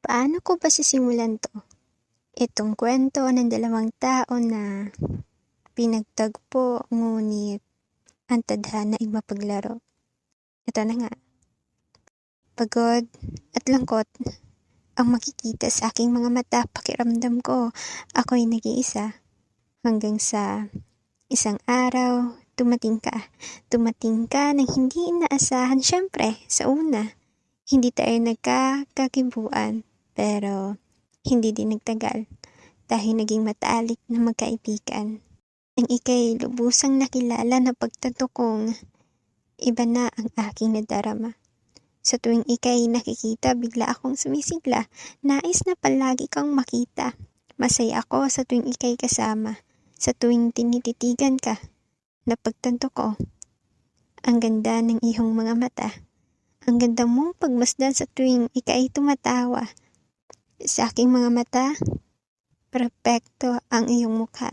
Paano ko ba sisimulan 'to? Itong kwento ng dalawang tao na pinagtagpo ngunit ang tadhana ay mapaglaro. Ito na nga, pagod at lungkot ang makikita sa aking mga mata. Pakiramdam ko ako'y nag-iisa hanggang sa isang araw dumating ka. Dumating ka nang hindi inaasahan. Siyempre, sa una, hindi tayo nagkakakibuan, pero hindi din nagtagal dahil naging matalik na magkaibigan. Nang ika'y lubusang nakilala, na pagtanto kong iba na ang aking nadarama. Sa tuwing ika'y nakikita, bigla akong sumisigla. Nais na palagi kang makita. Masaya ako sa tuwing ika'y kasama. Sa tuwing tinititigan ka, napagtanto ko, ang ganda ng iyong mga mata. Ang ganda mong pagmasdan sa tuwing ika'y tumatawa. Sa aking mga mata, perpekto ang iyong mukha.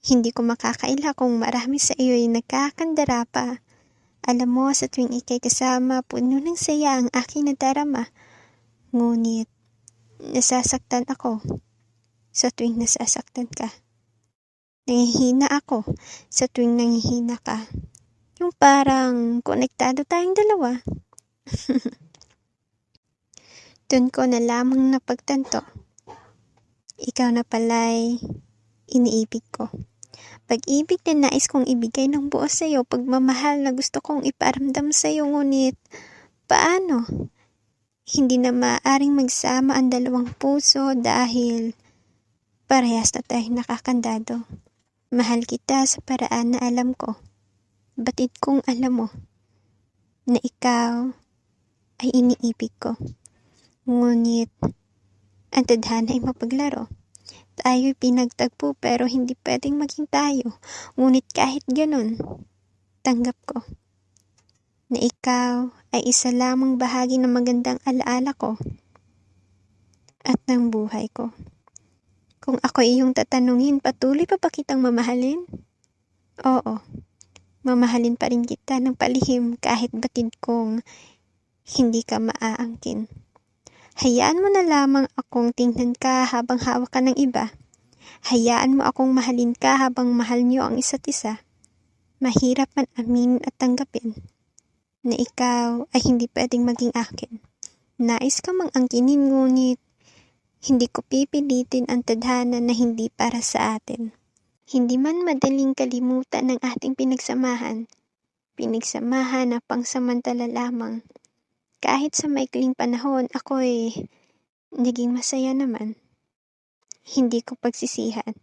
Hindi ko makakaila kung marami sa iyo'y nagkakandara pa. Alam mo, sa tuwing ika'y kasama, puno ng saya ang aking nadarama. Ngunit, nasasaktan ako sa tuwing nasasaktan ka. Nangihina ako sa tuwing nangihina ka. Yung parang konektado tayong dalawa. Doon ko na lamang napagtanto, ikaw na pala'y iniibig ko. Pag-ibig na nais kong ibigay ng buo sa'yo, pagmamahal na gusto kong iparamdam sa'yo, ngunit paano? Hindi na maaaring magsama ang dalawang puso dahil parehas na tayong nakakandado. Mahal kita sa paraan na alam ko. Batid kong alam mo na ikaw ay iniibig ko. Ngunit ang tadhana ay mapaglaro. Tayo'y pinagtagpo pero hindi pwedeng maging tayo. Ngunit kahit ganun, tanggap ko na ikaw ay isa lamang bahagi ng magandang alaala ko at ng buhay ko. Kung ako iyong tatanungin, patuloy pa ba kitang mamahalin? Oo, mamahalin pa rin kita ng palihim kahit batid kong hindi ka maaangkin. Hayaan mo na lamang akong tingnan ka habang hawak ka ng iba. Hayaan mo akong mahalin ka habang mahal niyo ang isa't isa. Mahirap man aminin at tanggapin na ikaw ay hindi pwedeng maging akin. Nais ka mang angkinin, ngunit hindi ko pipilitin ang tadhana na hindi para sa atin. Hindi man madaling kalimutan ng ating pinagsamahan na pangsamantala lamang. Kahit sa maikling panahon, ako'y naging masaya naman. Hindi ko pagsisihan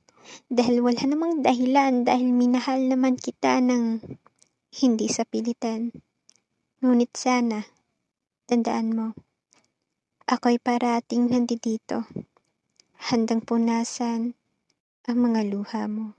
dahil wala namang dahilan, dahil minahal naman kita ng hindi sa pilitan. Ngunit sana, tandaan mo, ako'y parating nandito, handang punasan ang mga luha mo.